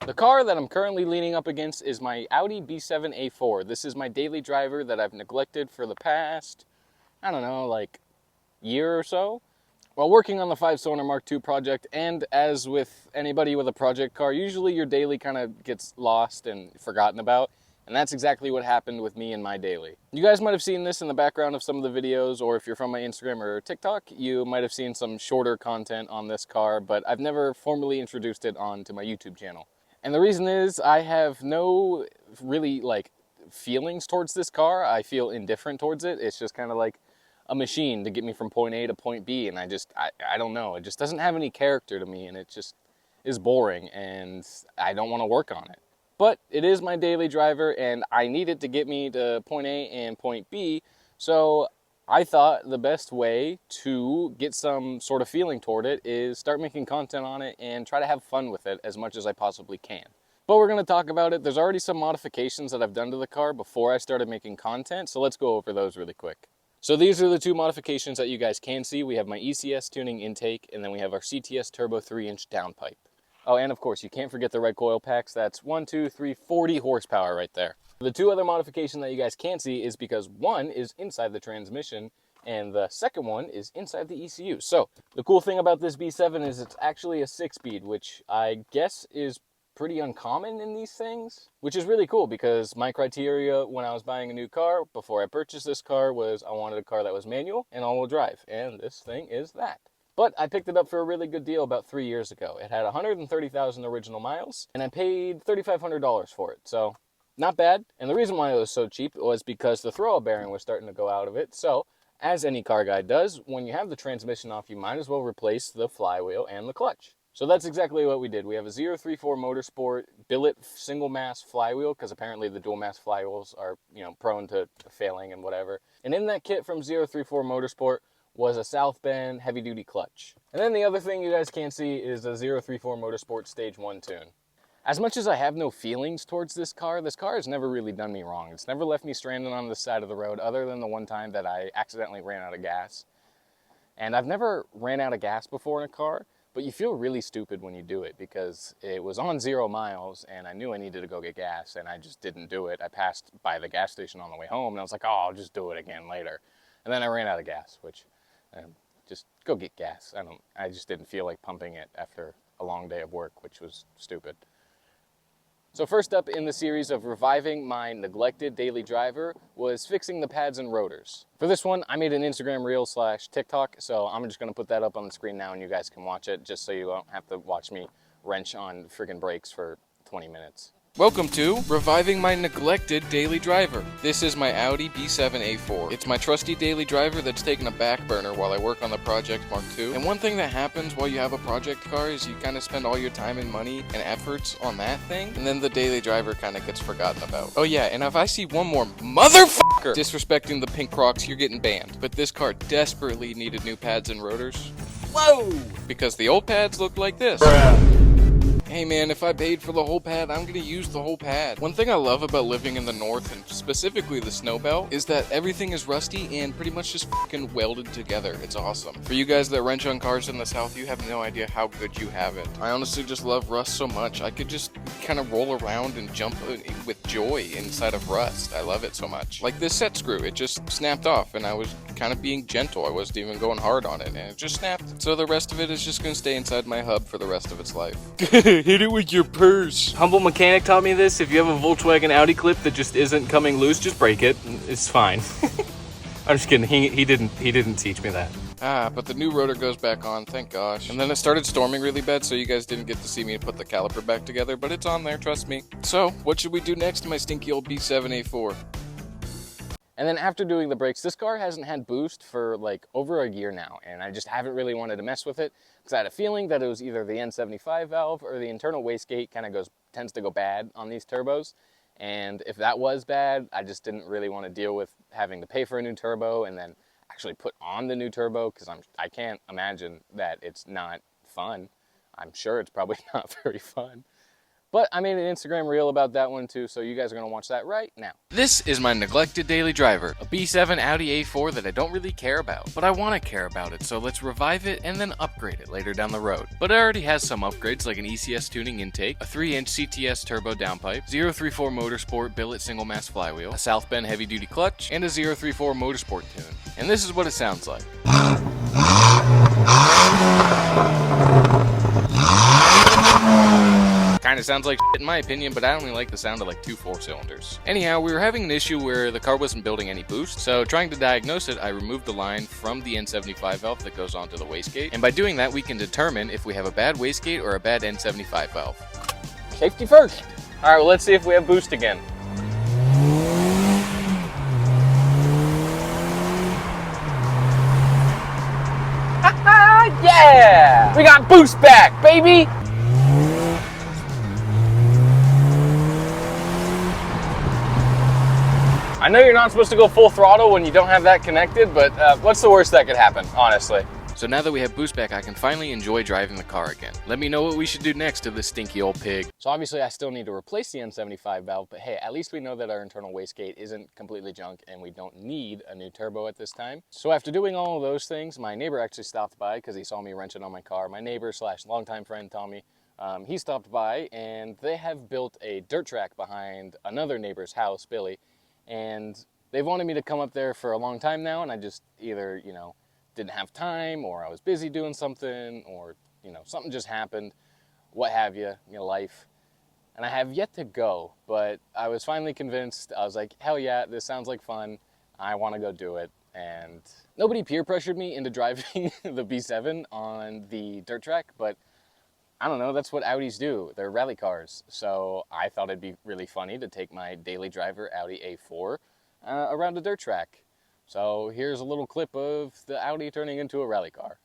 The car that I'm currently leaning up against is my Audi B7 A4. This is my daily driver that I've neglected for the past, I don't know, like year or so. While working on the 5-cylinder Mark II project, and as with anybody with a project car, usually your daily kind of gets lost and forgotten about. And that's exactly what happened with me and my daily. You guys might have seen this in the background of some of the videos, or if you're from my Instagram or TikTok, you might have seen some shorter content on this car, but I've never formally introduced it onto my YouTube channel. And the reason is I have no really feelings towards this car. I feel indifferent towards it. It's just kind of like a machine to get me from point A to point B, and I don't know. It just doesn't have any character to me, and it just is boring, and I don't want to work on it. But it is my daily driver, and I need it to get me to point A and point B, so I thought the best way to get some sort of feeling toward it is start making content on it and try to have fun with it as much as I possibly can. But we're going to talk about it. There's already some modifications that I've done to the car before I started making content, so let's go over those really quick. So these are the two modifications that you guys can see. We have my ECS tuning intake, and then we have our CTS Turbo 3-inch downpipe. Oh, and of course, you can't forget the red coil packs. That's 40 horsepower right there. The two other modifications that you guys can't see is because one is inside the transmission, and the second one is inside the ECU. So the cool thing about this B7 is it's actually a 6-speed, which I guess is pretty uncommon in these things, which is really cool because my criteria when I was buying a new car before I purchased this car was I wanted a car that was manual and all-wheel drive, and this thing is that. But I picked it up for a really good deal about 3 years ago. It had 130,000 original miles, and I paid $3,500 for it, so not bad. And the reason why it was so cheap was because the throwout bearing was starting to go out of it. So, as any car guy does, when you have the transmission off, you might as well replace the flywheel and the clutch. So that's exactly what we did. We have a 034 Motorsport billet single mass flywheel, because apparently the dual mass flywheels are, prone to failing and whatever. And in that kit from 034 Motorsport was a South Bend heavy duty clutch. And then the other thing you guys can't see is a 034 Motorsport Stage 1 tune. As much as I have no feelings towards this car has never really done me wrong. It's never left me stranded on the side of the road, other than the one time that I accidentally ran out of gas. And I've never ran out of gas before in a car, but you feel really stupid when you do it because it was on 0 miles and I knew I needed to go get gas and I just didn't do it. I passed by the gas station on the way home and I was like, oh, I'll just do it again later. And then I ran out of gas, which just go get gas. I just didn't feel like pumping it after a long day of work, which was stupid. So first up in the series of reviving my neglected daily driver was fixing the pads and rotors. For this one, I made an Instagram reel / TikTok, so I'm just going to put that up on the screen now and you guys can watch it, just so you don't have to watch me wrench on friggin' brakes for 20 minutes. Welcome to Reviving My Neglected Daily Driver. This is my Audi B7 A4. It's my trusty daily driver that's taken a back burner while I work on the Project Mark II. And one thing that happens while you have a project car is you kind of spend all your time and money and efforts on that thing, and then the daily driver kind of gets forgotten about. Oh yeah, and if I see one more motherfucker disrespecting the pink Crocs, you're getting banned. But this car desperately needed new pads and rotors. Whoa! Because the old pads looked like this. Bruh. Hey man, if I paid for the whole pad, I'm gonna use the whole pad. One thing I love about living in the north, and specifically the snow belt, is that everything is rusty and pretty much just fucking welded together. It's awesome. For you guys that wrench on cars in the south, you have no idea how good you have it. I honestly just love rust so much. I could just kind of roll around and jump with joy inside of rust. I love it so much. Like this set screw, it just snapped off and I was kind of being gentle. I wasn't even going hard on it and it just snapped. So the rest of it is just gonna stay inside my hub for the rest of its life. Hit it with your purse. Humble Mechanic taught me this. If you have a Volkswagen Audi clip that just isn't coming loose, just break it. It's fine. I'm just kidding. He didn't teach me that. But the new rotor goes back on, thank gosh. And then it started storming really bad, so you guys didn't get to see me put the caliper back together, but it's on there, trust me. So, what should we do next to my stinky old B7 A4? And then after doing the brakes, this car hasn't had boost for like over a year now, and I just haven't really wanted to mess with it because I had a feeling that it was either the N75 valve or the internal wastegate tends to go bad on these turbos. And if that was bad, I just didn't really want to deal with having to pay for a new turbo and then actually put on the new turbo because I can't imagine that it's not fun. I'm sure it's probably not very fun. But I made an Instagram reel about that one too, so you guys are going to watch that right now. This is my neglected daily driver, a B7 Audi A4 that I don't really care about, but I want to care about it, so let's revive it and then upgrade it later down the road. But it already has some upgrades like an ECS tuning intake, a 3-inch CTS turbo downpipe, 034 Motorsport billet single mass flywheel, a South Bend heavy duty clutch, and a 034 Motorsport tune. And this is what it sounds like. Kinda sounds like shit in my opinion, but I only like the sound of like 2 4-cylinders. Anyhow, we were having an issue where the car wasn't building any boost, so trying to diagnose it, I removed the line from the N75 valve that goes onto the wastegate, and by doing that we can determine if we have a bad wastegate or a bad N75 valve. Safety first! Alright, well let's see if we have boost again. Yeah! We got boost back, baby! I know you're not supposed to go full throttle when you don't have that connected, but what's the worst that could happen, honestly? So now that we have boost back, I can finally enjoy driving the car again. Let me know what we should do next to this stinky old pig. So obviously I still need to replace the N75 valve, but hey, at least we know that our internal wastegate isn't completely junk and we don't need a new turbo at this time. So after doing all of those things, my neighbor actually stopped by because he saw me wrenching on my car. My neighbor / longtime friend, Tommy, he stopped by and they have built a dirt track behind another neighbor's house, Billy, and they've wanted me to come up there for a long time now, and I just either, didn't have time, or I was busy doing something, or, something just happened, what have you, life. And I have yet to go, but I was finally convinced. I was like, hell yeah, this sounds like fun. I want to go do it. And nobody peer pressured me into driving the B7 on the dirt track, but I don't know, that's what Audis do. They're rally cars. So I thought it'd be really funny to take my daily driver Audi A4 around a dirt track. So here's a little clip of the Audi turning into a rally car.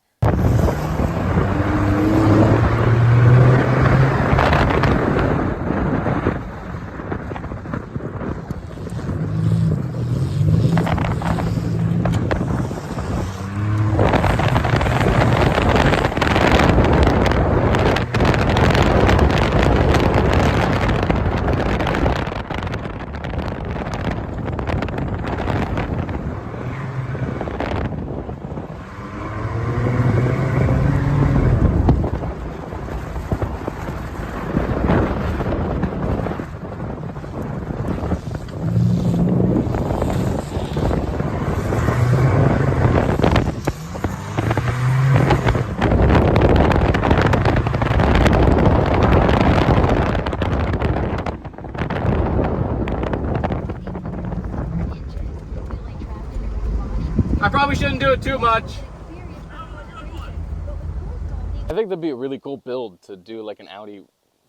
I probably shouldn't do it too much. I think that'd be a really cool build to do like an Audi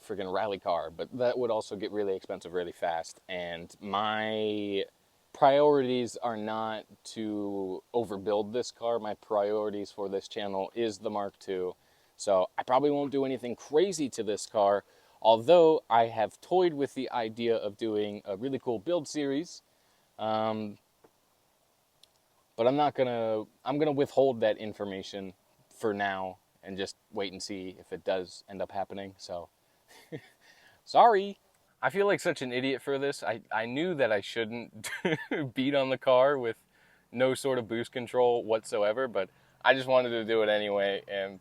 friggin' rally car, but that would also get really expensive really fast. And my priorities are not to overbuild this car. My priorities for this channel is the Mark II. So I probably won't do anything crazy to this car, although I have toyed with the idea of doing a really cool build series. But I'm gonna withhold that information for now and just wait and see if it does end up happening. So, sorry. I feel like such an idiot for this. I knew that I shouldn't beat on the car with no sort of boost control whatsoever, but I just wanted to do it anyway, and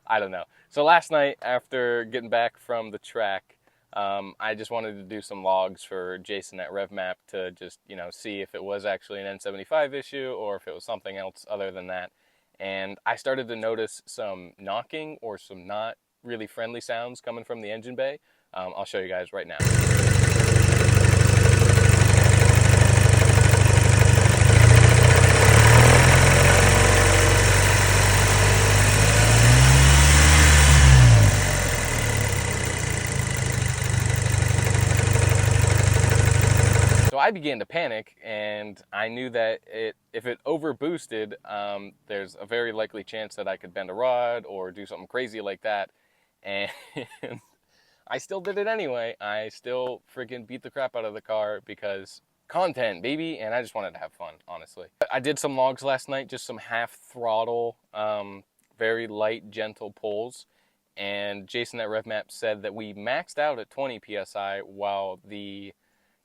I don't know. So last night, after getting back from the track, I just wanted to do some logs for Jason at RevMap to just, see if it was actually an N75 issue or if it was something else other than that. And I started to notice some knocking or some not really friendly sounds coming from the engine bay. I'll show you guys right now. So I began to panic, and I knew that if it over boosted, there's a very likely chance that I could bend a rod or do something crazy like that. And I still did it anyway. I still freaking beat the crap out of the car because content, baby, and I just wanted to have fun, honestly. I did some logs last night, just some half throttle, very light, gentle pulls, and Jason at RevMap said that we maxed out at 20 psi while the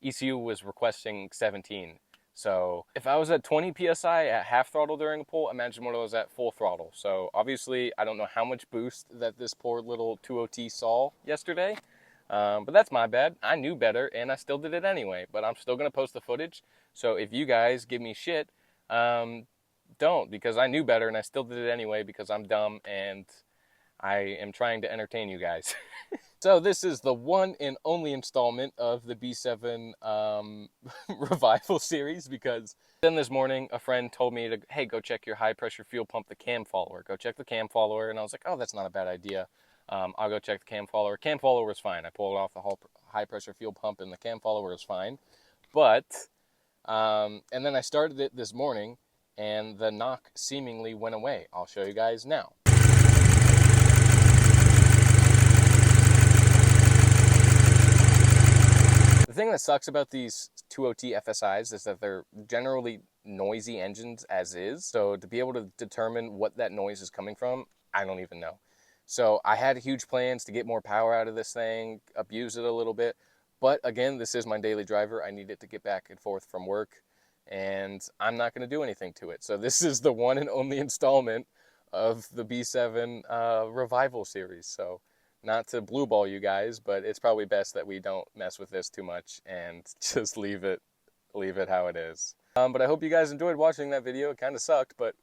ECU was requesting 17. So if I was at 20 psi at half throttle during a pull, imagine what I was at full throttle. So obviously I don't know how much boost that this poor little 2OT saw yesterday, but that's my bad. I knew better and I still did it anyway, but I'm still going to post the footage. So if you guys give me shit, don't, because I knew better and I still did it anyway because I'm dumb and I am trying to entertain you guys. So this is the one and only installment of the B7 revival series, because then this morning a friend told me to, hey, go check your high pressure fuel pump, the cam follower. Go check the cam follower. And I was like, oh, that's not a bad idea. I'll go check the cam follower. Cam follower was fine. I pulled off the whole high pressure fuel pump and the cam follower was fine. But, and then I started it this morning and the knock seemingly went away. I'll show you guys now. The thing that sucks about these 2OT FSIs is that they're generally noisy engines as is. So to be able to determine what that noise is coming from, I don't even know. So I had huge plans to get more power out of this thing, abuse it a little bit. But again, this is my daily driver. I need it to get back and forth from work, and I'm not going to do anything to it. So this is the one and only installment of the B7 revival series. So not to blue ball you guys, but it's probably best that we don't mess with this too much and just leave it how it is. But I hope you guys enjoyed watching that video. It kind of sucked, but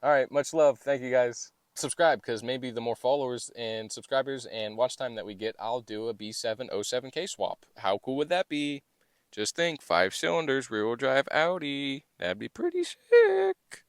all right, much love. Thank you guys. Subscribe, because maybe the more followers and subscribers and watch time that we get, I'll do a B7 07K swap. How cool would that be? Just think, 5 cylinders, rear-wheel drive Audi. That'd be pretty sick.